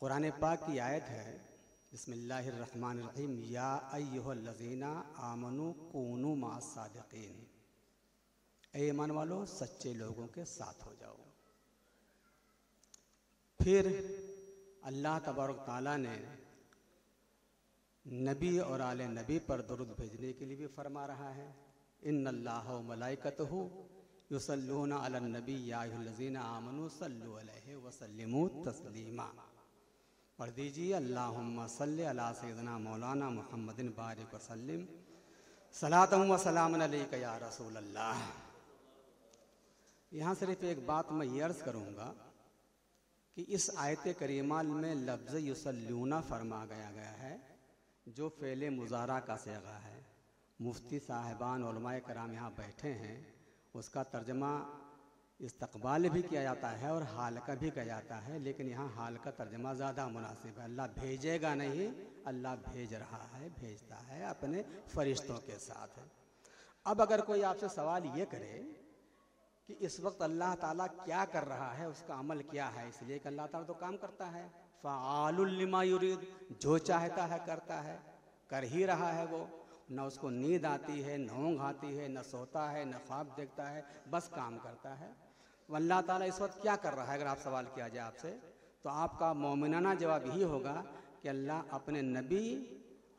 कुरान पाक की आयत है, बिस्मिल्लाहिर्रहमानिर्रहीम, या अय्युहल्लज़ीना आमनू कूनू मास सादिकीन, ऐ ईमान वालो सच्चे लोगों के साथ हो जाओ। फिर अल्लाह तबारक ताला ने नबी और आले नबी पर दुरूद भेजने के लिए भी फरमा रहा है, इन्नल्लाह व मलाइकतहु युसल्लूना अलन नबी या अय्युहल्लज़ीना आमनू सल्लु अलैहि व सल्लिमू तस्लीमा। पढ़ दीजिए, अल्लाहुम्मा सल्लि अला सय्यिदिना मौलाना मुहम्मदिन बारिक व सल्लिम सलातम व सलामन अलैका या रसूल अल्लाह। यहाँ सिर्फ एक बात मैं ये अर्ज़ करूँगा कि इस आयत करीमा में लफ्ज़ युसल्लूना फरमा गया है, जो फ़ेले मुज़ारा का सेगा है। मुफ्ती साहिबान उलमाए कराम यहाँ बैठे हैं, उसका तर्जमा इस्तक़बाल भी किया जाता है और हाल का भी किया जाता है, लेकिन यहाँ हाल का तर्जमा ज़्यादा मुनासिब है। अल्लाह भेजेगा नहीं, अल्लाह भेज रहा है, भेजता है अपने फरिश्तों के साथ। अब अगर कोई आपसे सवाल ये करे कि इस वक्त अल्लाह ताला क्या कर रहा है, उसका अमल क्या है, इसलिए कि अल्लाह ताला तो काम करता है, फ़आलुल लिमा युरीद, जो चाहता है करता है, कर ही रहा है वो। न उसको नींद आती है, न ऊँघ आती है, न सोता है, न ख्वाब देखता है, बस काम करता है। अल्लाह ताला इस वक्त क्या कर रहा है, अगर आप सवाल किया जाए आपसे, तो आपका मोमिनाना जवाब यही होगा कि अल्लाह अपने नबी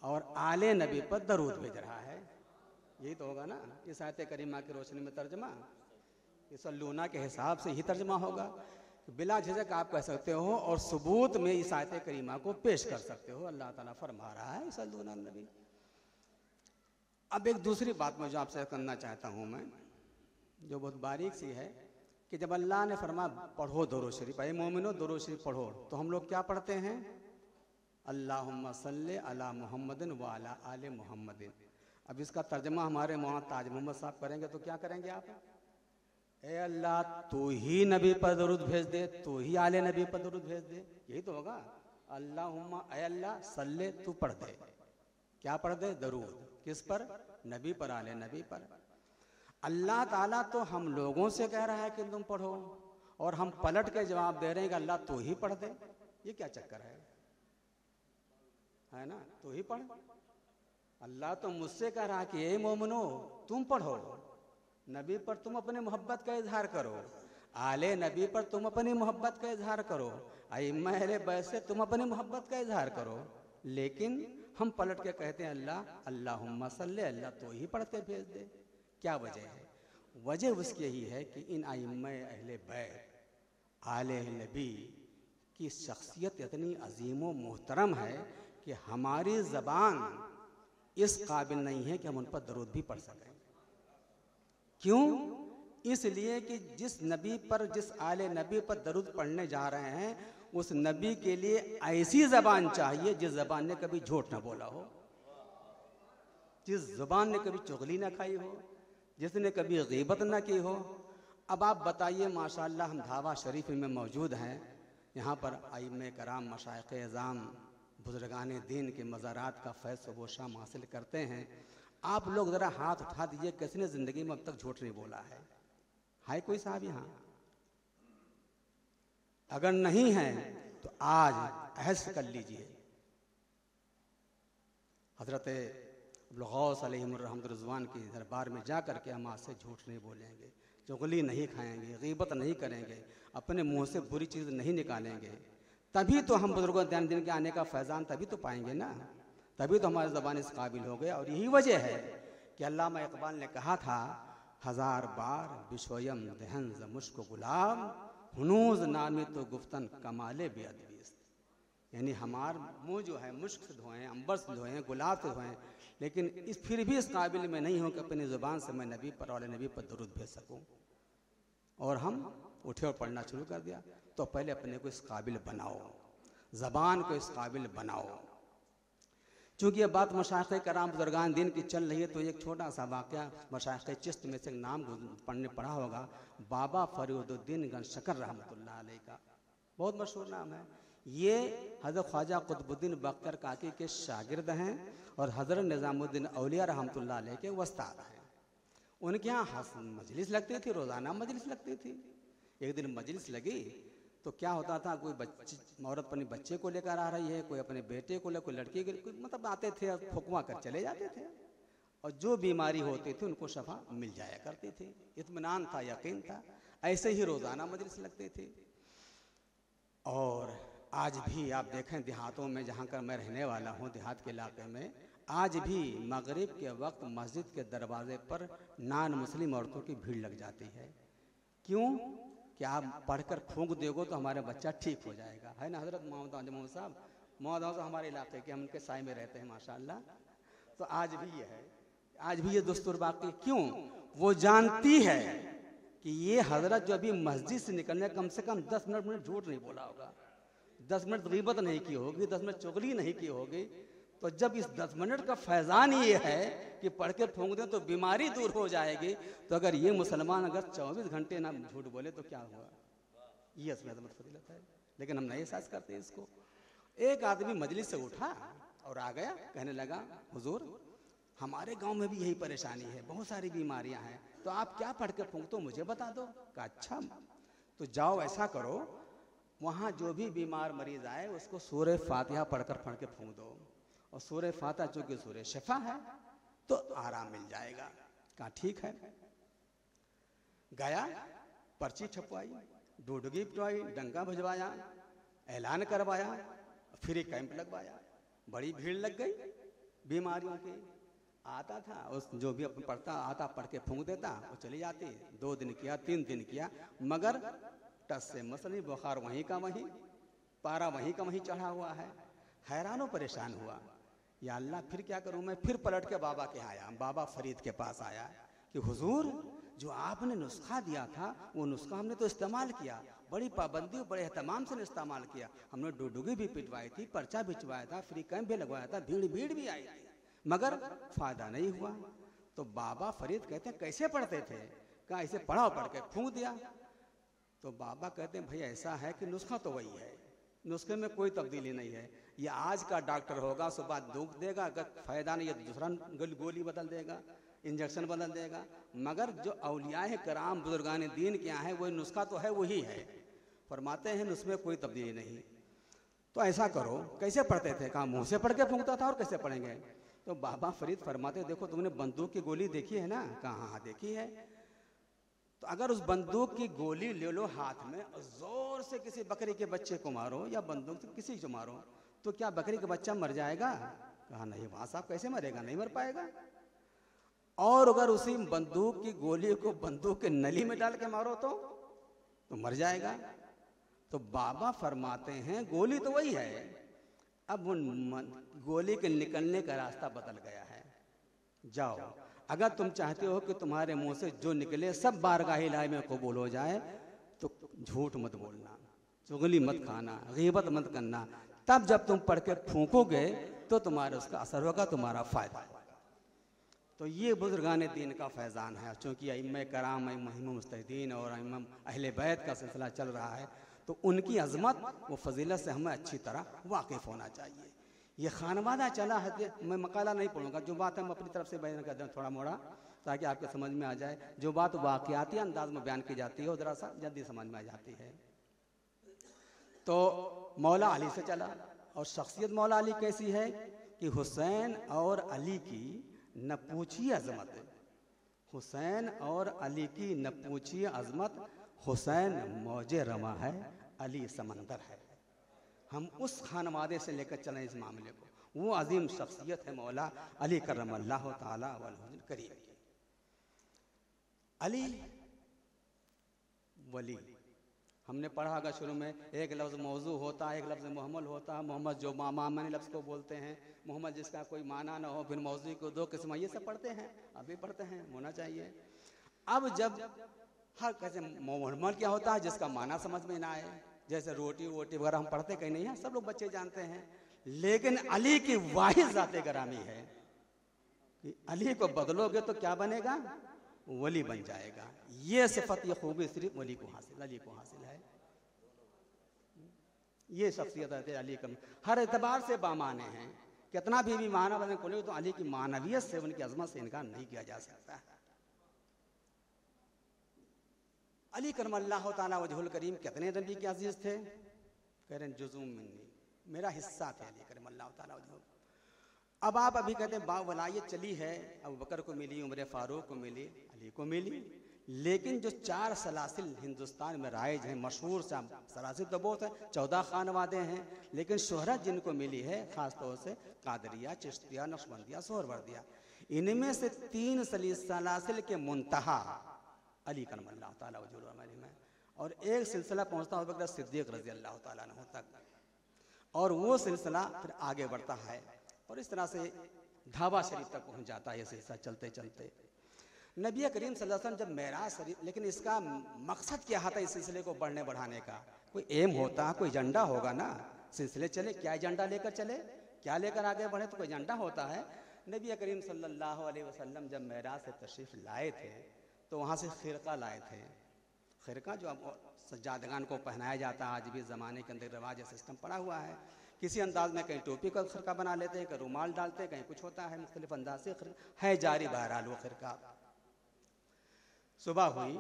और आले नबी पर दरूद भेज रहा है। यही तो होगा ना इस आयत करीमा की रोशनी में तर्जमा। युसल्लूना के हिसाब से ही तर्जमा होगा। बिला झिझक आप कह सकते हो और सबूत में इस आयत करीमा को पेश कर सकते हो। अल्लाह ताला फरमा रहा है युसल्लूना अलन नबी। अब एक दूसरी बात मैं जो आपसे करना चाहता हूँ मैं, जो बहुत बारीक सी है, कि जब अल्लाह ने फरमा पढ़ो दुरूद शरीफ, ऐ मोमिनो दुरूद शरीफ पढ़ो, तो हम लोग क्या पढ़ते हैं? अल्लाहुम्मा सल्ले अला मुहम्मदिन व अला आले मुहम्मदिन। अब इसका तर्जमा हमारे मौलाना ताज मोहम्मद साहब करेंगे तो क्या करेंगे आप? ए अल्लाह तू ही नबी पर दरूद भेज दे, तू ही आले नबी पर दरूद भेज दे, यही तो होगा। अल्लाहुम्मा, ए अल्लाह सल्ले, तू पढ़ दे, क्या पढ़ दे? दरूद। किस पर? नबी पर, आले नबी पर। अल्लाह ताला तो हम लोगों से कह रहा है कि तुम पढ़ो, और हम पलट के जवाब दे रहे हैं कि अल्लाह तू ही पढ़ दे। ये क्या चक्कर है ना? तू ही पढ़। अल्लाह तो मुझसे कह रहा है कि ए मोमिनो तुम पढ़ो, नबी पर तुम अपनी मोहब्बत का इजहार करो, आले नबी पर तुम अपनी मोहब्बत का इजहार करो, अइम्मा अहले बैत से तुम अपनी मोहब्बत का इजहार करो। लेकिन हम पलट के कहते हैं अल्लाह अल्लाहुम्मा सल्ले, अल्लाह तो ही पढ़ते भेज दे। क्या वजह है? वजह उसकी यही है कि इन अइम्मा अहले बैत आले नबी की शख्सियत इतनी अजीम व मोहतरम है कि हमारी ज़बान इस काबिल नहीं है कि हम उन पर दरूद भी पढ़ सकें। क्यों? इसलिए कि जिस नबी पर, जिस आले नबी पर दरूद पढ़ने जा रहे हैं, उस नबी के लिए ऐसी ज़बान चाहिए जिस ज़बान ने कभी झूठ ना बोला हो, जिस ज़बान ने कभी चुगली ना खाई हो, जिसने कभी गीबत ना की हो। अब आप बताइए, माशाअल्लाह हम धावा शरीफ में मौजूद हैं, यहाँ पर आइम्मे कराम मशाइख़ एज़ाम बुज़ुर्गान दीन के मज़ारात का फैज़ व शाम हासिल करते हैं। आप लोग ज़रा हाथ उठा दीजिए, किसने ज़िंदगी में अब तक झूठ नहीं बोला है कोई साहब यहाँ? अगर नहीं है तो आज अहस कर लीजिए। हज़रत गौस अलैहिर्रहमत रिज़वान की दरबार में जा कर के हम आज से झूठ नहीं बोलेंगे, चुगली नहीं खाएंगे, गीबत नहीं करेंगे, अपने मुंह से बुरी चीज़ नहीं निकालेंगे। तभी तो हम बुजुर्गों दिन के आने का फैज़ान तभी तो पाएंगे ना, तभी तो हमारी ज़बान इस काबिल हो गया। और यही वजह है कि अल्लामा इक़बाल ने कहा था, हज़ार बार बिशोयम दहन ज़ मुश्क गुलाब, हुनूज़ नामी तो गुफ्तन कमाले बेअदबीस। यानी हमार मुँह जो है मुश्क से धोएं, अंबर से धोएं, गुलाब से धोएं, लेकिन फिर भी इस काबिल में नहीं हो कि अपनी ज़ुबान से मैं नबी पर और नबी पर दरूद भेज सकूँ। और हम उठे और पढ़ना शुरू कर दिया। तो पहले अपने को इस काबिल बनाओ, ज़बान को इस काबिल बनाओ। चूँकि ये बात मशाइख़ कराम बुज़ुर्गान दीन की चल रही है, तो एक छोटा सा वाक़या मशाइख़ चिश्त में से नाम पढ़ने पढ़ा होगा, बाबा फरीदुद्दीन गंज शकर रहमतुल्लाह अलैह का बहुत मशहूर नाम है। ये हज़रत ख्वाजा कुतुबुद्दीन बख्तर काकी के शागिर्द हैं और हज़रत निज़ामुद्दीन औलिया रहमतुल्लाह अलैह के उस्ताद हैं। उनके यहाँ मजलिस लगती थी, रोज़ाना मजलिस लगती थी। एक दिन मजलिस लगी तो क्या होता था, कोई बच्चे औरत अपने बच्चे को लेकर आ रही है, कोई अपने बेटे को लेकर, कोई लड़की के, मतलब आते थे और फुकवा कर चले जाते थे, और जो बीमारी होती थी उनको शफा मिल जाया करती थी। इत्मीनान था, यकीन था। ऐसे ही रोज़ाना मजलिस लगते थे। और आज भी आप देखें देहातों में, जहाँ कर मैं रहने वाला हूँ, देहात के इलाके में, आज भी मगरिब के वक्त मस्जिद के दरवाजे पर नान मुस्लिम औरतों की भीड़ लग जाती है। क्यों? कि आप पढ़कर फूंक दोगे तो हमारा बच्चा ठीक हो जाएगा, है ना हज़रत मोहम्मद साहब? मोहम्मद साहब हमारे इलाके के, हम उनके साय में रहते हैं माशाअल्लाह। तो आज भी ये है, आज भी ये दुस्तूर बाकी। क्यों? वो जानती है कि ये हजरत जो अभी मस्जिद से निकलने कम से कम 10 मिनट झूठ नहीं बोला होगा, 10 मिनट गीबत नहीं की होगी, 10 मिनट चुगली नहीं की होगी। तो जब इस 10 मिनट का फैजान ये है कि पढ़ के फूंक दें तो बीमारी दूर हो जाएगी, तो अगर ये मुसलमान अगर 24 घंटे ना झूठ बोले तो क्या हुआ? ये असमत फजीलत है, लेकिन हम नहीं एहसास करते इसको। एक आदमी मजलिस से उठा और आ गया, कहने लगा, हुजूर हमारे गांव में भी यही परेशानी है, बहुत सारी बीमारियां हैं, तो आप क्या पढ़ के फूंकते हो, मुझे बता दो। कहा अच्छा, तो जाओ ऐसा करो, वहाँ जो भी बीमार मरीज आए उसको सूरह फातिहा पढ़कर पढ़ के फूंक दो, और सूरह फातिहा चूंकि सूरह शिफा है तो आराम मिल जाएगा। कहा ठीक है। गया, पर्ची छपवाई, डुडगी पिटवाई, डंका भिजवाया, ऐलान करवाया, फ्री कैंप लगवाया। बड़ी भीड़ लग गई बीमारियों की। आता था उस जो भी अपन पढ़ता आता, पढ़ के फूंक देता, वो चली जाती। 2 दिन किया, 3 दिन किया, मगर टस से मसली, बुखार वहीं का वहीं, पारा वहीं का वहीं चढ़ा हुआ है। हैरान परेशान हुआ, या अल्लाह फिर क्या करूं मैं? फिर पलट के बाबा के आया, बाबा फरीद के पास आया कि हुजूर जो आपने नुस्खा दिया था वो नुस्खा हमने तो इस्तेमाल किया, बड़ी पाबंदी और बड़े एहतमाम से इस्तेमाल किया। हमने डुडुगी भी पिटवाई थी, पर्चा भिजवाया था, फ्री कैंप भी लगवाया था, भीड़ भी आई थी, मगर फायदा नहीं हुआ। तो बाबा फरीद कहते हैं कैसे पढ़ते थे? कहा ऐसे पढ़ाओ, पढ़ के फूंक दिया। तो बाबा कहते हैं भाई ऐसा है कि नुस्खा तो वही है, नुस्खे में कोई तब्दीली नहीं है। ये आज का डॉक्टर होगा, सुबह दुख देगा, अगर फायदा नहीं है तो दूसरा गोली बदल देगा, इंजेक्शन बदल देगा, मगर जो औलियाए कराम बुजुर्गान दीन क्या है वही नुस्खा तो है, वही है। फरमाते हैं उसमें कोई तब्दीली नहीं। तो ऐसा करो, कैसे पढ़ते थे? कहा मुंह से पढ़ के फूंकता था, और कैसे पढ़ेंगे? तो बाबा फरीद फरमाते देखो तुमने बंदूक की गोली देखी है ना? कहा हाँ देखी है। तो अगर उस बंदूक की गोली ले लो हाथ में और जोर से किसी बकरी के बच्चे को मारो, या बंदूक से किसी को मारो, तो क्या बकरी का बच्चा मर जाएगा? कहा नहीं, वहां साहब कैसे मरेगा, नहीं मर पाएगा। और अगर उसी बंदूक की गोली को बंदूक के नली में डाल के मारो तो मर जाएगा। तो बाबा फरमाते हैं गोली तो वही है, अब गोली के निकलने का रास्ता बदल गया है। जाओ, अगर तुम चाहते हो कि तुम्हारे मुंह से जो निकले सब बारगाह इलाही में कबूल हो जाए, तो झूठ मत बोलना, चुगली मत खाना, गीबत मत करना। तब जब तुम पढ़ के फूंकोगे तो तुम्हारा उसका असर होगा, तुम्हारा फायदा होगा। तो ये बुजुर्गान दीन का फैज़ान है। चूँकि इमाम कराम, इमाम मुस्तहिदीन और इमाम अहले बैत का सिलसिला चल रहा है, तो उनकी अजमत व फजीलत से हमें अच्छी तरह वाकिफ़ होना चाहिए। ये खानवादा चला है, मैं मकाला नहीं पढ़ूंगा, जो बात हम अपनी तरफ से बयान कर दें थोड़ा मोड़ा, ताकि आपके समझ में आ जाए। जो बात वाक़ियाती अंदाज में बयान की जाती है वो ज़रा सा जल्दी समझ में आ जाती है। तो मौला अली से चला, और शख्सियत मौला अली कैसी है कि हुसैन और अली की न पूछिए अजमत, हुसैन और अली की न पूछिए अजमत। हुसैन मौजे रमा है, अली समंदर है। हम उस खानवादे से लेकर चलें इस मामले को। वो अजीम शख्सियत है मौला अली करमल्लाहु ताला वजहुल करीम। अली वली, हमने पढ़ा होगा शुरू में, एक लफ्ज़ मौजू होता है, एक लफ्ज़ मोहम्मद होता है। मोहम्मद जो मामानी लफ्ज़ को बोलते हैं, मोहम्मद जिसका कोई माना ना हो, फिर मौजू को 2 किस्म, ये सब पढ़ते हैं, अभी पढ़ते हैं, होना चाहिए। अब जब हर कैसे मोहम्मद क्या होता है जिसका माना समझ में ना आए, जैसे रोटी वोटी वगैरह हम पढ़ते कहीं नहीं है, सब लोग बच्चे जानते हैं। लेकिन अली की वाहिद ज़ाते गरामी है कि अली को बदलोगे तो क्या बनेगा? वली बन जाएगा। ये सिफत, ये खूबी सिर्फ वली को हासिल, अली को हासिल है। ये शख्सियत है अली का, हर एतबार से बामाने हैं। कितना भी माना बने को, तो अली की मानवियत से, उनकी अजमत से इनकार नहीं किया जा सकता। अली करमल्लाहु ताला वजहुल करीम कितने नबी के अजीज थे? कह रहे हैं जुज़ुम मिन्नी, मेरा हिस्सा थे अली करमल्लाहु ताला वजहुल। अब आप अभी कहते हैं बावलायत चली है, अबू बकर को मिली, उमर फारूक को मिली, अली को मिली, लेकिन जो 4 सलासिल हिंदुस्तान में राइज हैं, मशहूर सलासिल तो बहुत हैं, 14 खानवादे हैं, लेकिन शोहरत जिनको मिली है ख़ास तौर से कादरिया, चिश्तिया, नक्शबंदिया, सोहरवर्दिया, इनमें से 3 सलासिल के मुंतहा अली करमल्लाहु ताला वजहुल में, और एक सिलसिला पहुँचता अबू बकर सिद्दीक़ रज़ी अल्लाह ताला अन्हु तक, और वो सिलसिला फिर आगे बढ़ता है और इस तरह से ढाबा शरीफ तक पहुँच जाता है ये सिलसिला चलते चलते। नबी करीम सल्लल्लाहु अलैहि वसल्लम जब मेराज शरीफ, लेकिन इसका मकसद क्या था इस सिलसिले को बढ़ने बढ़ाने का? कोई एम होता, कोई एजेंडा होगा ना, सिलसिले चले, क्या एजेंडा लेकर चले, क्या लेकर आगे बढ़े, तो कोई एजेंडा होता है। नबी करीम सल्लल्लाहु अलैहि वसल्लम जब मेराज से तशरीफ़ लाए थे तो वहाँ से खिरका लाए थे। खिरका जो अब सज्जादगान को पहनाया जाता है, आज भी ज़माने के अंदर रिवाज सिस्टम पड़ा हुआ है, किसी अंदाज में कहीं टोपी का खिरका बना लेते हैं, कहीं रुमाल डालते हैं, कहीं कुछ होता है, मुख्तलिफ अंदाज से है जारी बहरहाल वो खिरका। सुबह हुई,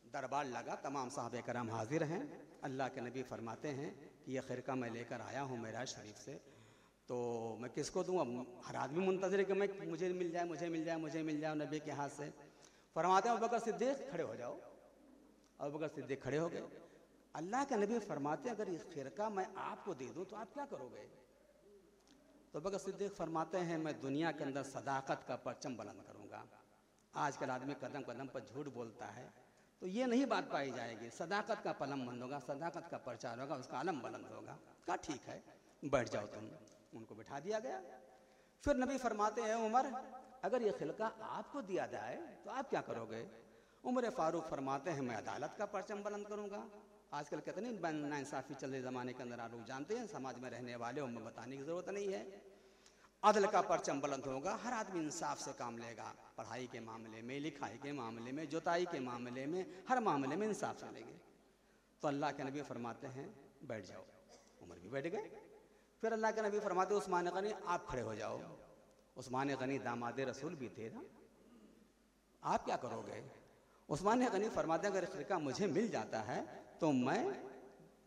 दरबार लगा, तमाम साहबे करम हाजिर हैं। अल्लाह के नबी फरमाते हैं कि यह खिरका मैं लेकर आया हूँ मेराज शरीफ से, तो मैं किसको दूँ? अब हर आदमी मुंतज़िर है कि मैं मुझे मिल जाए, मुझे मिल जाए, मुझे मिल जाए नबी के हाथ से। फरमाते हैं अबू बकर सिद्दीक़ खड़े हो जाओ। अबू बकर सिद्दीक़ खड़े हो गए। अल्लाह के नबी फरमाते हैं अगर इस खिरका मैं आपको दे दूँ तो आप क्या करोगे? तो अबू बकर सिद्दीक़ फरमाते हैं मैं दुनिया के अंदर सदाकत का परचम बुलंद करूँगा। आजकल आदमी कदम कदम पर झूठ बोलता है, तो ये नहीं बात पाई जाएगी। सदाकत का पलम बंद होगा, सदाकत का प्रचार होगा, उसका आलम बुलंद होगा। कहा ठीक है, बैठ जाओ तुम। उनको बिठा दिया गया। फिर नबी फरमाते हैं उमर अगर ये खिलका आपको दिया जाए तो आप क्या करोगे? उमर फारूक फरमाते हैं मैं अदालत का परचम बुलंद करूँगा। आजकल कितनी नाइंसाफ़ी चल रही ज़माने के अंदर, आप लोग जानते हैं, समाज में रहने वाले, उनमें बताने की ज़रूरत नहीं है। अदल का परचम बुलंद होगा, हर आदमी इंसाफ से काम लेगा, पढ़ाई के मामले में, लिखाई के मामले में, जुताई के मामले में, हर मामले में इंसाफ से लेंगे। तो अल्लाह के नबी फरमाते हैं बैठ जाओ। उमर भी बैठ गए। फिर अल्लाह के नबी फरमाते उस्मान गनी आप खड़े हो जाओ। उस्मान गनी दामाद रसूल भी थे ना, आप क्या करोगे? उस्मान गनी फरमाते अगर खिरका मुझे मिल जाता है तो मैं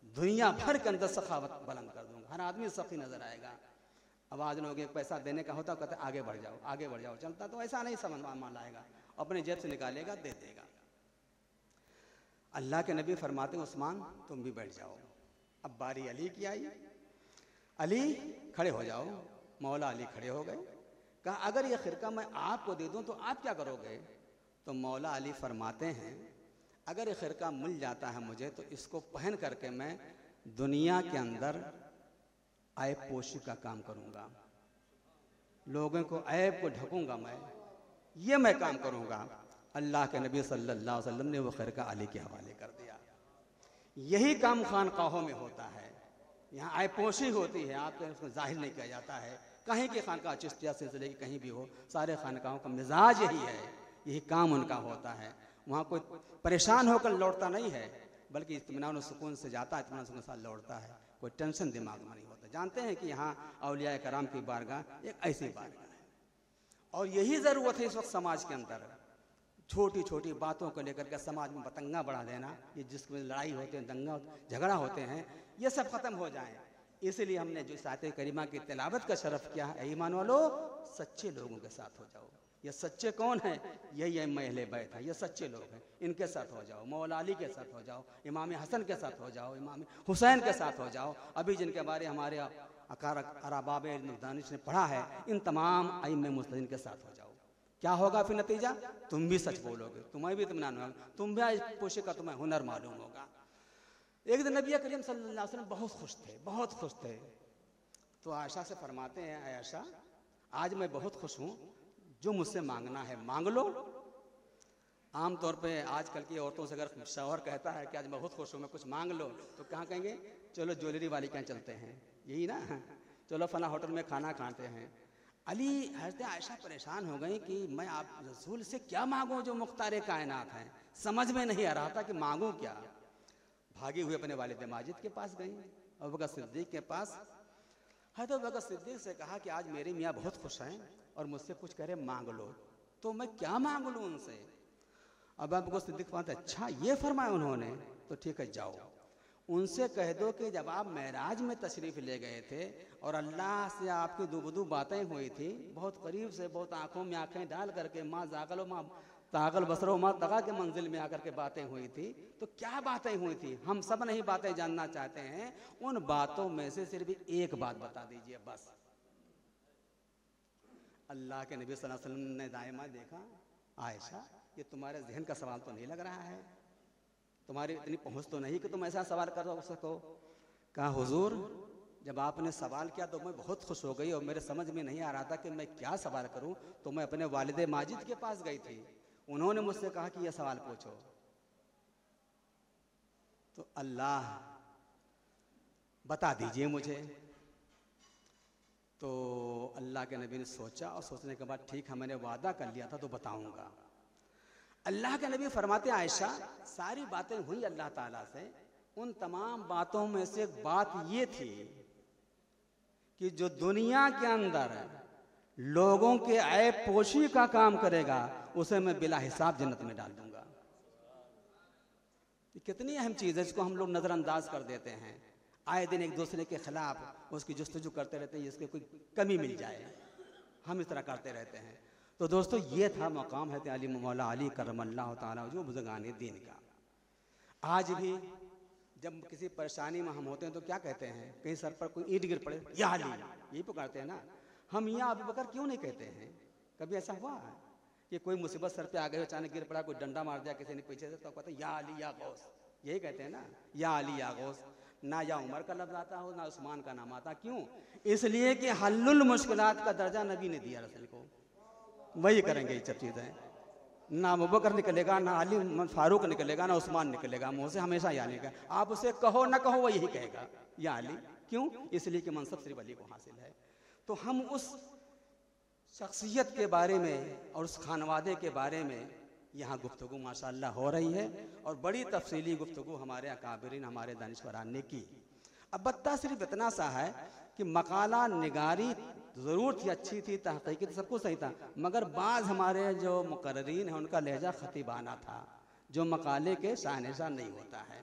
दुनिया भर के अंदर सखावत बुलंद कर दूंगा, हर आदमी सखी नजर आएगा। अब आज लोग एक पैसा देने का होता, कहते आगे बढ़ जाओ, आगे बढ़ जाओ, चलता तो ऐसा नहीं समझ मान लाएगा, अपने जेब से निकालेगा, दे देगा। अल्लाह के नबी फरमाते उस्मान तुम भी बैठ जाओ। अब बारी अली की आई। अली खड़े हो जाओ। मौला अली खड़े हो गए। कहा अगर ये खिरका मैं आपको दे दूं तो आप क्या करोगे? तो मौला अली फरमाते हैं अगर ये खिरका मिल जाता है मुझे तो इसको पहन करके मैं दुनिया के अंदर ऐब पोशी का काम करूंगा, लोगों को ऐब को ढकूंगा, मैं काम करूंगा। अल्लाह के नबी सल्लल्लाहु अलैहि वसल्लम ने वो खिरका अली के हवाले कर दिया। यही काम खानकाहों में होता है, यहाँ ऐपोशी होती है, आपके उसको जाहिर नहीं किया जाता है। कहीं की खानका चिश्तिया सिलसिले की कहीं भी हो, सारे खानकाहों का मिजाज यही है, यही काम उनका होता है। वहाँ कोई परेशान होकर लौटता नहीं है, बल्कि इत्मीनान और सुकून से जाता है, इत्मीनान सुकून के साथ लौटता है, कोई टेंशन दिमाग में नहीं होता। जानते हैं कि यहाँ औलिया कराम की बारगाह एक ऐसी बारगाह है, और यही ज़रूरत है इस वक्त समाज के अंदर। छोटी छोटी बातों को लेकर के समाज में बतंगा बढ़ा देना, ये जिसमें लड़ाई होते हैं, दंगा झगड़ा होते हैं, ये सब ख़त्म हो जाए। इसलिए हमने जो आयत करीमा की तिलावत का शरफ किया है, ईमान वालो सच्चे लोगों के साथ हो जाओ। ये सच्चे कौन है? यही अहले बैत है, ये सच्चे लोग हैं, इनके साथ हो जाओ। मौला अली के साथ हो जाओ, इमाम हसन के साथ हो जाओ, इमाम हुसैन के साथ हो जाओ। अभी जिनके बारे हमारे अरबाब दानिश ने पढ़ा है, इन तमाम अइम्मे मुस्लिमीन के साथ हो जाओ। क्या होगा फिर नतीजा? तुम भी सच बोलोगे, तुम्हें भी इत्मीनान होगा, तुम भी पोशे का तुम्हें हुनर मालूम होगा। एक दिन नबी करीम सल्लल्लाहु अलैहि वसल्लम बहुत खुश थे। तो आयशा से फरमाते हैं आयशा आज मैं बहुत खुश हूँ, जो मुझसे मांगना है मांग लो। आमतौर पे आजकल की औरतों से अगर शौहर कहता है कि आज मैं बहुत खुश हूँ, मैं कुछ मांग लो, तो कहाँ कहेंगे चलो ज्वेलरी वाली के यहाँ चलते हैं, यही ना, चलो फला होटल में खाना खाते हैं। अली हज़रत आयशा परेशान हो गई कि मैं आप रसूल से क्या मांगूं जो मुख्तार कायनात हैं, समझ में नहीं आ रहा था कि मांगूं क्या। भागी हुए अपने वालिद माजिद के पास गई, अबू बकर सिद्दीक़ के पास। हज़रत अबू बकर सिद्दीक़ से कहा कि आज मेरे मियाँ बहुत खुश हैं और मुझसे कुछ कह रहे मांग लो, तो मैं क्या मांग लूँ उनसे? अब आपको सिद्दीक फरमाते अच्छा ये फरमाया उन्होंने, तो ठीक है जाओ उनसे कह दो कि जब आप महराज में तशरीफ़ ले गए थे और अल्लाह से आपकी दुबदू बातें हुई थी, बहुत करीब से, बहुत आंखों में आंखें डाल करके, माँ जागलो माँ तागल बसरो माँ तगा के मंजिल में आकर के बातें हुई थी, तो क्या बातें हुई थी? हम सब नहीं बातें जानना चाहते हैं, उन बातों में से सिर्फ एक बात बता दीजिए बस। अल्लाह के नबी सल्लल्लाहु अलैहि वसल्लम ने दायमा देखा, आयशा ये तुम्हारे जहन का सवाल तो नहीं लग रहा है, तुम्हारी इतनी पहुंच तो नहीं कि तुम ऐसा सवाल कर सको। कहा हुजूर जब आपने सवाल किया तो मैं बहुत खुश हो गई और मेरे समझ में नहीं आ रहा था कि मैं क्या सवाल करूं, तो मैं अपने वालिद माजिद के पास गई थी, उन्होंने मुझसे कहा कि यह सवाल पूछो। तो अल्लाह बता दीजिए मुझे। तो अल्लाह के नबी ने सोचा और सोचने के बाद ठीक है मैंने वादा कर लिया था तो बताऊंगा। अल्लाह के नबी फरमाते आयशा सारी बातें हुई अल्लाह ताला से, उन तमाम बातों में से एक बात ये थी कि जो दुनिया के अंदर लोगों के ऐब पोशी का काम करेगा उसे मैं बिला हिसाब जन्नत में डाल दूंगा। कितनी अहम चीज है, इसको हम लोग नजरअंदाज कर देते हैं। आए दिन एक दूसरे के खिलाफ उसकी जुस्तजू करते रहते हैं, इसके कोई कमी मिल जाए, हम इस तरह करते रहते हैं। तो दोस्तों ये था मकाम है अली मौला अली करमल्लाहु ताला जो बुज़ुर्गान दीन का। आज भी जब किसी परेशानी में हम होते हैं तो क्या कहते हैं, कहीं सर पर कोई ईंट गिर पड़े या अली, यही पुकारते हैं ना। हम या अबू बकर क्यों नहीं कहते हैं? कभी ऐसा हुआ है कि कोई मुसीबत सर पे आ गई, अचानक गिर पड़ा, कोई डंडा मार दिया किसी ने पीछे से, तो कहते हैं या अली या गौस, यही कहते हैं ना, या अली या गौस। ना या उमर का लफ्ज आता हो ना उस्मान का नाम आता। क्यों? इसलिए कि हल्लुल मुश्किलात का दर्जा नबी ने दिया रसूल को, वही करेंगे ये सब चीज़ें। ना अबू बकर निकलेगा, ना अली फारूक निकलेगा, ना उस्मान निकलेगा मुँह से, हमेशा यानी का आप उसे कहो ना कहो वो यही कहेगा या अली। क्यों? इसलिए कि मनसब सिर्फ अली को हासिल है। तो हम उस शख्सियत के बारे में और उस खानवादे के बारे में यहाँ गुफ्तगू माशाअल्लाह हो रही है और बड़ी तफसीली गुफ्तगू हमारे अकाबरीन हमारे दानिश्वरान ने की। अब बत्ता सिर्फ इतना सा है कि मकाला निगारी ज़रूर थी, अच्छी थी, तहक़ीक़ी सब कुछ सही था, मगर बाज़ हमारे जो मुक़र्रिरीन हैं उनका लहजा ख़तीबाना था जो मकाले के शानिशा नहीं होता है।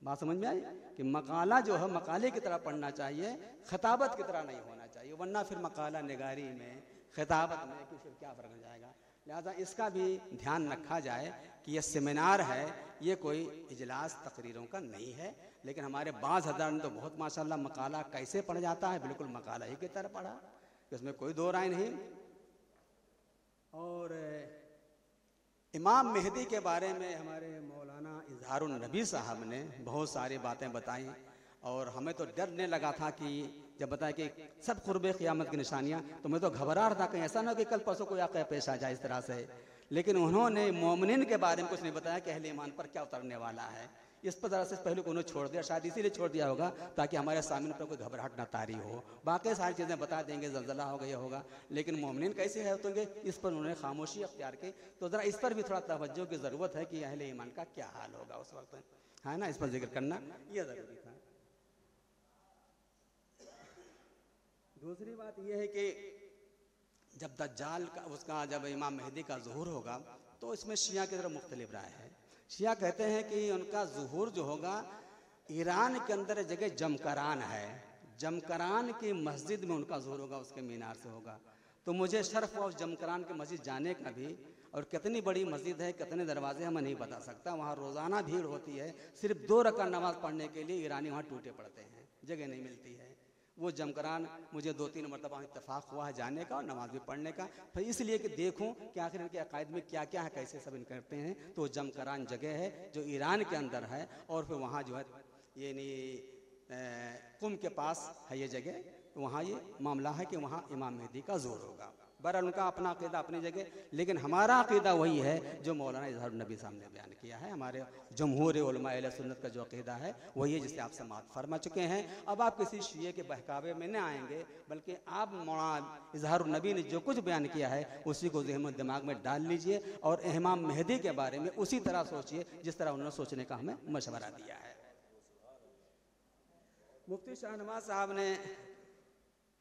बात समझ में आई कि मकाला जो है मकाले की तरह पढ़ना चाहिए, खिताबत की तरह नहीं होना चाहिए, वरना फिर मकाला निगारी में खिताबत में कि फिर क्या फ़र्क जाएगा। लिहाजा इसका भी ध्यान रखा जाए कि यह सेमिनार है, ये कोई इजलास तकरीरों का नहीं है। लेकिन हमारे बाज़ हज़ार ने तो बहुत माशाअल्लाह मकाला कैसे पढ़ जाता है, बिल्कुल मकाला ही की तरह पढ़ा, इसमें कोई दो राय नहीं। और इमाम मेहदी के बारे में हमारे मौलाना इजहारुन नबी साहब ने बहुत सारी बातें बताई और हमें तो डरने लगा था कि जब बताया कि सब कुर्बे क़यामत की निशानियाँ, तो मैं तो घबरा रहा था कहीं ऐसा ना कि कल परसों कोई वाक़या पेश आ जाए इस तरह से। लेकिन उन्होंने मोमिनीन के बारे में कुछ नहीं बताया कि अहले ईमान पर क्या उतरने वाला है। इस पर ज़रा से पहले उन्होंने छोड़ दिया, शायद इसीलिए छोड़ दिया होगा ताकि हमारे सामने पर कोई घबराहट ना तारी हो। बाकी सारी चीज़ें बता देंगे, ज़लज़ला हो गया होगा, लेकिन मोमिनीन कैसे है होंगे इस पर उन्होंने खामोशी अख्तियार की। तो ज़रा इस पर भी थोड़ा तवज्जो की ज़रूरत है कि अहले ईमान का क्या हाल होगा उस वक्त, है ना, इस पर जिक्र करना यह ज़रूरी था। दूसरी बात यह है कि जब दज्जाल का उसका जब इमाम मेहदी का ज़ुहूर होगा तो इसमें शिया की तरफ मुख्तलिफ राय है। शिया कहते हैं कि उनका ज़ुहूर जो होगा ईरान के अंदर जगह जमकरान है, जमकरान की मस्जिद में उनका ज़ुहूर होगा, उसके मीनार से होगा। तो मुझे शर्फ हुआ उस जमकरान की मस्जिद जाने का भी, और कितनी बड़ी मस्जिद है, कितने दरवाजे हमें नहीं बता सकता। वहाँ रोज़ाना भीड़ होती है, सिर्फ 2 रकात नमाज़ पढ़ने के लिए ईरानी वहाँ टूटे पड़ते हैं, जगह नहीं मिलती है। वो जमकरान मुझे 2-3 मरतबा इत्तेफाक हुआ है जाने का और नमाज भी पढ़ने का, फिर इसलिए कि देखूं कि आखिर इनके अकायद में क्या क्या है, कैसे सब इन करते हैं। तो जमकरान जगह है जो ईरान के अंदर है और फिर वहाँ जो है ये नहीं कुम के पास है ये जगह, तो वहाँ ये मामला है कि वहाँ इमाम मेहदी का ज़ोर होगा। बहरहाल उनका अपना अक़ीदा अपनी जगह, लेकिन हमारा अक़ीदा वही है जो मौलाना इजहारुन नबी साहब ने बयान किया है। हमारे जमहूर उलमा अहले सुन्नत का जो अक़ीदा है वही है जिससे आप समाअत फरमा चुके हैं। अब आप किसी शिये के बहकावे में न आएंगे, बल्कि आप मौलाना इजहारुन नबी ने जो कुछ बयान किया है उसी को ज़हन दिमाग में डाल लीजिए और इमाम मेहदी के बारे में उसी तरह सोचिए जिस तरह उन्होंने सोचने का हमें मशवरा दिया है। मुफ्ती शाहनवाज साहब ने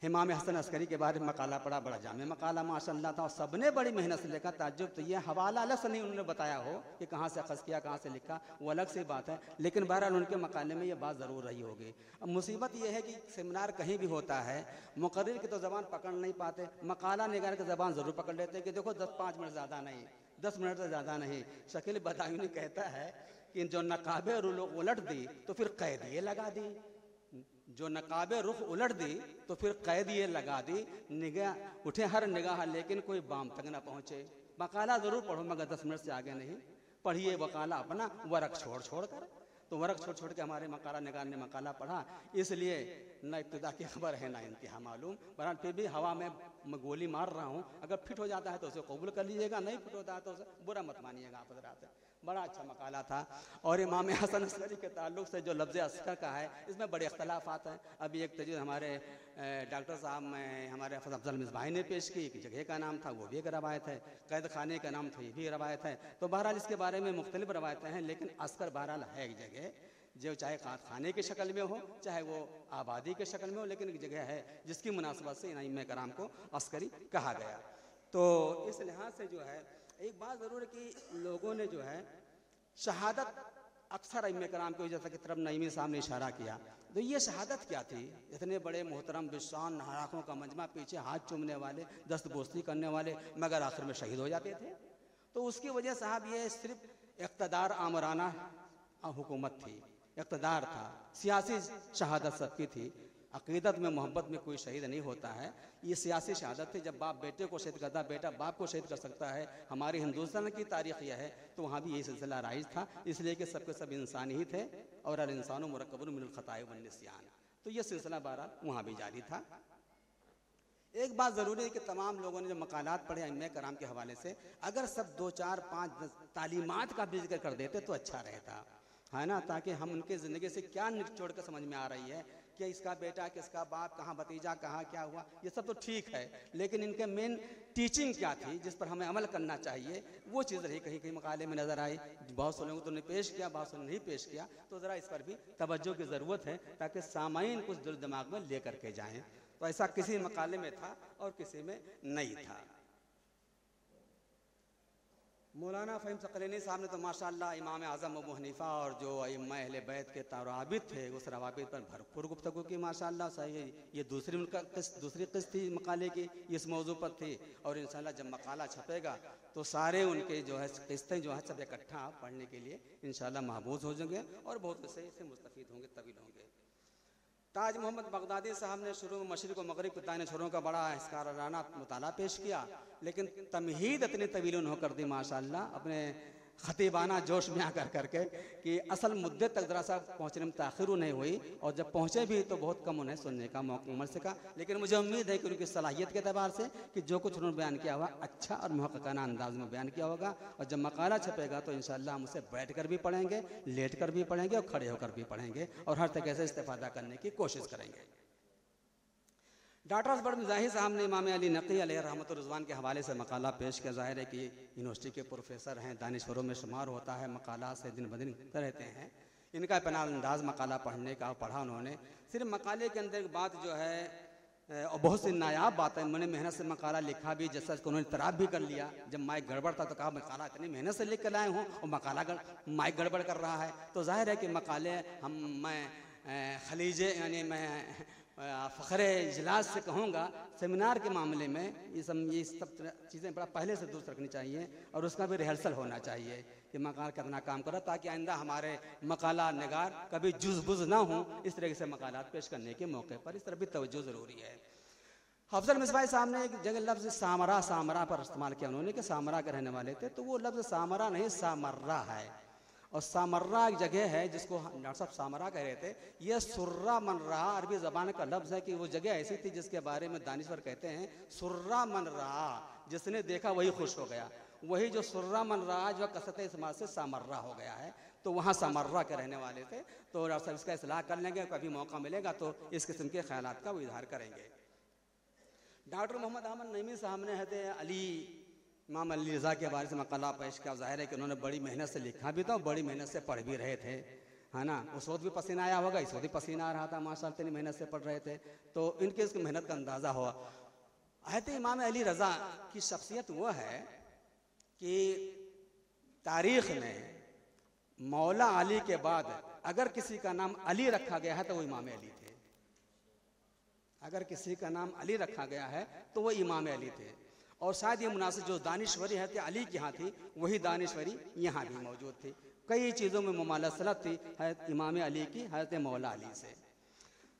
इमाम हसन अस्करी के बारे में मकाला पढ़ा, बड़ा जामे मकाला माशाअल्लाह था, और सबने बड़ी मेहनत से लिखा। ताज्जुब तो ये हवाला अलग से नहीं उन्होंने बताया हो कि कहाँ से अखज़ किया, कहाँ से लिखा, वो अलग से बात है, लेकिन बहरहाल उनके मकाले में ये बात ज़रूर रही होगी। अब मुसीबत ये है कि सेमिनार कहीं भी होता है, मुक़र्रिर की तो ज़बान पकड़ नहीं पाते, मकाला निगार की ज़बान ज़रूर पकड़ लेते हैं कि देखो 5 मिनट ज़्यादा नहीं, 10 मिनट से ज़्यादा नहीं। शकील बदायूनी कहता है कि जो नकाबे रुख उलट दी तो फिर कैद ये लगा दी, जो नकाबे रुख उलट दी तो फिर कैद ये लगा दी, निगाह उठे हर निगाह लेकिन कोई बाम तक ना पहुँचे। मकाला ज़रूर पढ़ो मगर 10 मिनट से आगे नहीं पढ़िए मकाला अपना, वर्क छोड़ छोड़ कर। तो वर्क छोड़ छोड़ के हमारे मकाला निगार ने मकाला पढ़ा, इसलिए न इब्तिदा की खबर है ना इंतहा मालूम। बहरहाल फिर भी हवा में मैं गोली मार रहा हूँ, अगर फिट हो जाता है तो उसे कबूल कर लीजिएगा, नहीं फिट होता है तो उसे बुरा मत मानिएगा आप हज़रात। बड़ा अच्छा मकाला था। और इमाम हसन अस्करी के ताल्लुक से जो लफ्ज़ अस्कर का है, इसमें बड़े अख्तलाफात हैं। अभी एक तजवीज़ हमारे डॉक्टर साहब में हमारे अफजल मिसबाही ने पेश की, एक जगह का नाम था, वो भी एक रवायत है, कैद खाने का नाम था, ये भी रवायत है। तो बहरहाल इसके बारे में मुख्तलिफ रवायतें हैं, लेकिन अस्कर बहरहाल है एक जगह जो चाहे खाने की शक्ल में हो, चाहे वो आबादी के शक्ल में हो, लेकिन एक जगह है जिसकी मुनासबत से इमाम कराम को अस्करी कहा गया। तो इस लिहाज से जो है एक बात ज़रूर है कि लोगों ने जो है शहादत अक्सर इमाम कराम को, जैसा कि तरफ नईमी साहब ने इशारा किया, तो ये शहादत क्या थी? इतने बड़े मोहतरम बिशान नाराकों का मजमा, पीछे हाथ चूमने वाले, दस्तबोस्ती करने वाले, मगर आखिर में शहीद हो जाते थे। तो उसकी वजह साहब ये सिर्फ इक़्तिदार आमराना हुकूमत थी, इक़्तिदार था, सियासी शहादत सबकी थी। अक़ीदत में मोहब्बत में कोई शहीद नहीं होता है, ये सियासी शहादत थी। जब बाप बेटे को शहीद करता, बेटा बाप को शहीद कर सकता है, हमारी हिंदुस्तान की तारीख़ यह है, तो वहाँ भी यही सिलसिला राइज था, इसलिए कि सबके सब इंसान ही थे, और अल इंसानु मुरक्कबुन मिनल ख़ताए वन निस्यान। तो ये सिलसिला बहरहाल वहाँ भी जारी था। एक बात ज़रूरी है कि तमाम लोगों ने जो मकालात पढ़े इमाम कराम के हवाले से, अगर सब 2, 4, 5 तालीमात का भी जिक्र कर देते तो अच्छा रहता है ना, ताकि हम उनके ज़िंदगी से क्या निचोड़ कर समझ में आ रही है कि इसका बेटा, किसका बाप, कहाँ भतीजा, कहाँ क्या हुआ, ये सब तो ठीक है, लेकिन इनके मेन टीचिंग क्या थी जिस पर हमें अमल करना चाहिए, वो चीज़ रही कहीं कहीं मकाले में नज़र आई। बहुत से लोगों तो ने पेश किया, बहुत से नहीं पेश किया, तो ज़रा इस पर भी तवज्जो की ज़रूरत है ताकि सामाईन कुछ दिल दिमाग में ले करके जाएँ। तो ऐसा किसी मकाले में था और किसी में नहीं था। मौलाना फ़हीम सकलैनी साहब ने तो माशाअल्लाह इमाम आज़म अबू हनीफ़ा और जो अइम्मा अहले बैत के रवाबित थे, उस रवाबित पर भरपूर गुफ्तगू की माशाअल्लाह। सही, ये दूसरी किस्त थी मकाले की, इस मौजू पर थी, और इंशाअल्लाह जब मकाला छपेगा तो सारे उनके जो है किस्तें जो है सब इकट्ठा पढ़ने के लिए इंशाअल्लाह महबूस हो जाएंगे और बहुत से इससे मुस्तफ़ीद होंगे, तवील होंगे। ताज मोहम्मद बगदादी साहब ने शुरू में मशरिक़ व मग़रिब के दायने छोरों का बड़ा इसकाराना मुताला पेश किया, लेकिन तमहीद इतनी तवील उन्होंने कर दी माशाअल्लाह अपने ख़तीबाना जोश में आकर करके कि असल मुद्दे तक ज़रा सा पहुँचने में ताख़िर नहीं हुई, और जब पहुँचे भी तो बहुत कम उन्हें सुनने का मौका मिल सका। लेकिन मुझे उम्मीद है कि उनकी सलाहियत के अतबार से कि जो कुछ उन्होंने बयान किया हुआ अच्छा और मुहक़्क़ाना अंदाज में बयान किया होगा, और जब मकाला छपेगा तो इंशाअल्लाह हम उसे बैठ कर भी पढ़ेंगे, लेट कर भी पढ़ेंगे और खड़े होकर भी पढ़ेंगे, और हर तरह से इस्तेफ़ादा करने की कोशिश करेंगे। डॉक्टर असगर मिज़ाही साहब ने इमाम अली नक़ी अलैहि रहमतुर रिज़वान के हवाले से मकाला पेश किया। ज़ाहिर है कि यूनिवर्सिटी के प्रोफेसर हैं, दानिश्वरों में शुमार होता है, मकाला से दिन ब दिन रहते हैं। इनका अपना अंदाज़ मकाला पढ़ने का पढ़ा उन्होंने। सिर्फ मकाले के अंदर एक बात जो है और बहुत सी नायाब बात है, मैंने मेहनत से मकाला लिखा भी, जैसा उन्होंने तराब भी कर लिया। जब माइक गड़बड़ था तो कहा मकाला इतनी मेहनत से लिख कर लाए हूँ और मकाला माइक गड़बड़ कर रहा है। तो ज़ाहिर है कि मकाले मैं खलीजे यानी मैं फ़ख्रे इजलास से कहूँगा, सेमिनार के मामले में ये सब चीज़ें बड़ा पहले से दुरुस्त रखनी चाहिए, और उसका भी रिहर्सल होना चाहिए कि मकाल कितना काम करा, ताकि आइंदा हमारे मकाला निगार कभी जुज़-बुज़ ना हो। इस तरह से मकालात पेश करने के मौके पर इस तरह भी तवज्जो ज़रूरी है। अफजल मिसबाही साहब ने एक जगह लफ्ज़ सामरा पर इस्तेमाल किया उन्होंने कि सामरा के रहने वाले थे, तो वो लफ्ज़ सामरा नहीं सामर्रा है, और सामर्रा एक जगह है जिसको डॉक्टर साहब सामरा कह रहे थे। यह सुर्रा मन रहा अरबी ज़बान का लफ्ज़ है कि वो जगह ऐसी थी जिसके बारे में दानिश्वर कहते हैं सुर्रा मन रहा, जिसने देखा वही खुश हो गया। वही जो सुर्रा मन रहा जो कसरत इस्तेमाल से सामर्रा हो गया है, तो वहाँ सामर्रा के रहने वाले थे। तो डॉक्टर साहब इसका इस्लाह कर लेंगे, कभी मौका मिलेगा तो इस किस्म के ख्यालात का वो इजहार करेंगे। डॉक्टर मोहम्मद अहमद नईमी साहब ने हज़रत अली इमाम अली रज़ा के बारे से मकाला पेश किया। ज़ाहिर है कि उन्होंने बड़ी मेहनत से लिखा भी था और बड़ी मेहनत से पढ़ भी रहे थे। है ना। उस वक्त भी पसीना आया होगा, इस वक्त भी पसीना आ रहा था, माशाअल्लाह इतनी मेहनत से पढ़ रहे थे, तो इनके इसकी मेहनत का अंदाज़ा हुआ। हज़रत इमाम अली रज़ा की शख्सियत वो है कि तारीख़ में मौला अली के बाद अगर किसी का नाम अली रखा गया है तो वो इमाम अली थे। अगर किसी का नाम अली रखा गया है तो वो इमाम अली थे। और शायद ये मुनासिब जो दानिश्वरी है अली के यहाँ थी, वही दानिश्वरी यहाँ भी मौजूद थी। कई चीज़ों में मुमालसलत थी हज़रत इमाम अली की हज़रत मौला अली से।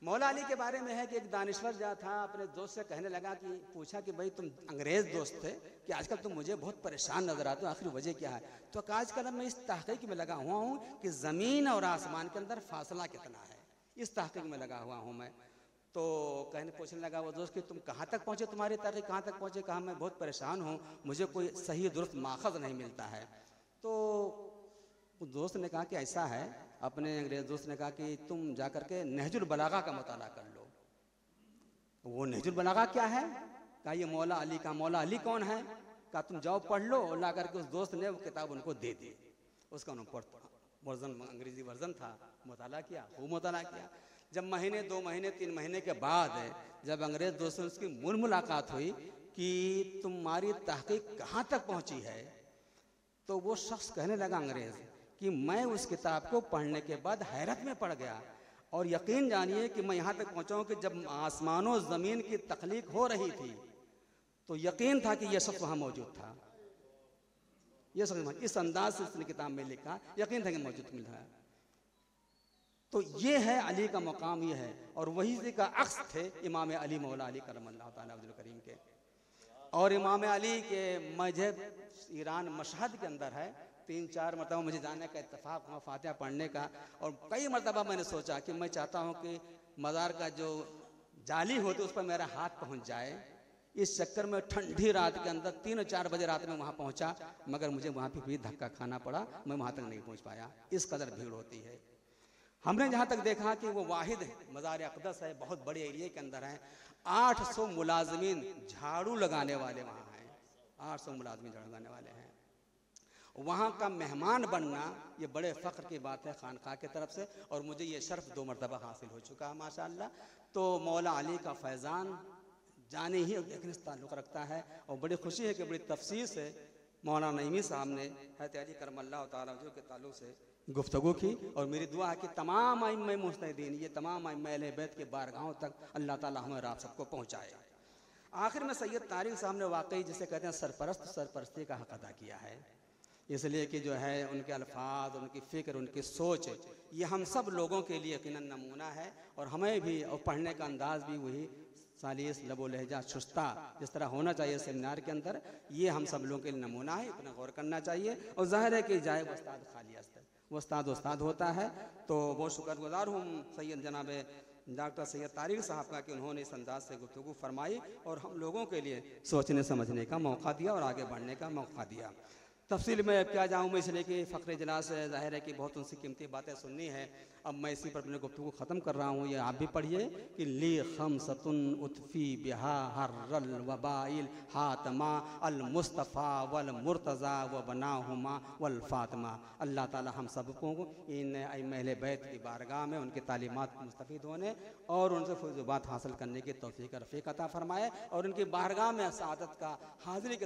मौला अली के बारे में है कि एक दानिश्वर जो था अपने दोस्त से कहने लगा कि पूछा कि भाई तुम अंग्रेज़ दोस्त थे कि आजकल तुम मुझे बहुत परेशान नज़र आते हो, आखिर वजह क्या है? तो आजकल मैं इस तहक़ीक़ में लगा हुआ हूँ कि ज़मीन और आसमान के अंदर फासला कितना है, इस तहक़ीक़ में लगा हुआ हूँ मैं। तो पूछने लगा वो दोस्त कि तुम कहाँ तक पहुँचे, तुम्हारी तहक़ीक़ कहाँ तक पहुँचे? कहा मैं बहुत परेशान हूँ, मुझे कोई सही दुरुस्त माखज़ नहीं मिलता है। तो उस दोस्त ने कहा कि ऐसा है, अपने अंग्रेज़ दोस्त ने कहा कि तुम जा कर के नहजुल बलागा का मुताला कर लो। वो नहजुल बलागा क्या है? कहा ये मौला अली का। मौला अली कौन है? कहा तुम जाओ पढ़ लो। और ला करके उस दोस्त ने वो किताब उनको दे दी। उसका उन्होंने वर्जन अंग्रेज़ी वर्जन था, मुताला किया, वो मुताला किया। जब महीने 2 महीने 3 महीने के बाद जब अंग्रेज़ दोस्त से उसकी मुलाकात हुई कि तुम्हारी तहक़ीक़ कहाँ तक पहुँची है, तो वो शख्स कहने लगा अंग्रेज़ कि मैं उस किताब को पढ़ने के बाद हैरत में पड़ गया। और यकीन जानिए कि मैं यहाँ तक पहुँचा हूँ कि जब आसमानों ज़मीन की तख्लीक हो रही थी तो यकीन था कि यह शख्स वहाँ मौजूद था। ये शख्स इस अंदाज से उसने किताब में लिखा, यकीन था कि मौजूद मिल रहा है। तो ये है अली का मकाम, ये है। और वही का अक्स थे इमाम अली मौला अली करमल्लाहु ताला वजहुल करीम के। और इमाम अली के मजहब ईरान मशहद के अंदर है। 3-4 मरतबा मुझे जाने का इत्तेफाक हुआ फातिहा पढ़ने का। और कई मरतबा मैंने सोचा कि मैं चाहता हूँ कि मज़ार का जो जाली होती उस पर मेरा हाथ पहुँच जाए। इस चक्कर में ठंडी रात के अंदर 3-4 बजे रात में वहाँ पहुँचा, मगर मुझे वहाँ भी धक्का खाना पड़ा, मैं वहाँ तक नहीं पहुँच पाया, इस कदर भीड़ होती है। हमने जहाँ तक देखा कि वो वाहिद मज़ार अक़दस है, बहुत बड़े एरिए के अंदर है। 800 मुलाज़मीन झाड़ू लगाने वाले वहाँ हैं, 800 मुलाज़मीन झाड़ू लगाने वाले हैं। वहाँ का मेहमान बनना ये बड़े फ़ख्र की बात है खानक़ाह की तरफ से। और मुझे ये शर्फ़ 2 मरतबा हासिल हो चुका है माशाअल्लाह। तो मौला अली का फैज़ान जाने ही देखने से ताल्लुक़ रखता है। और बड़ी खुशी है कि बड़ी तफसील से मौलाना नईमी साहब ने हज़रत अली करमल्लाहु ताला वजहू के ताल्लुक़ से गुफ्तगू की। और मेरी दुआ है कि तमाम अइम्मा मुज्तहिदीन, ये तमाम अइम्मा अहले बैत के बारगाहों तक अल्लाह ताला हमें आप सबको पहुँचाए। आखिर में सैयद तारिक साहब ने वाकई जिसे कहते हैं सरपरस्ती का हक़ अदा किया है। इसलिए कि जो है उनके अल्फाज, उनकी फ़िक्र, उनकी सोच ये हम सब लोगों के लिए यकीनन नमूना है। और हमें भी और पढ़ने का अंदाज़ भी वही सालिस लबो लहजा शुस्ता जिस तरह होना चाहिए सेमिनार के अंदर, ये हम सब लोगों के लिए नमूना है। इतना गौर करना चाहिए। और ज़ाहिर है कि जाए उस्ताद खाली अस्तर, वो उस्ताद होता है। तो बहुत शुक्रगुज़ार हूँ सैयद जनाब डॉक्टर सैयद तारिक साहब का कि उन्होंने इस अंदाज से गुफ्तगू फरमाई और हम लोगों के लिए सोचने समझने का मौका दिया और आगे बढ़ने का मौका दिया। तफसील में क्या जाऊँ मैं, इसलिए कि फ़ख्र इजलास ज़ाहिर है कि बहुत उनसे कीमती बातें सुननी है। अब मैं इसी पर अपने गुफ्तगू ख़त्म कर रहा हूँ। ये आप भी पढ़िए कि ली खमसतुन उतफ़ी बिहा हर्रल वबाइल हातमा अल मुस्तफ़ा वल मुर्तज़ा व बनाहुमा वल फ़ातिमा। अल्लाह ताला हम सबको इन अहले बैत की बारगाह में उनके तालीमात को मुस्तफ़ीद होने और उनसे फैज़ बात हासिल करने की तौफ़ीक़ रफ़ीक़ अता फ़रमाए और उनकी बारगाह में सआदत का हाज़िरी के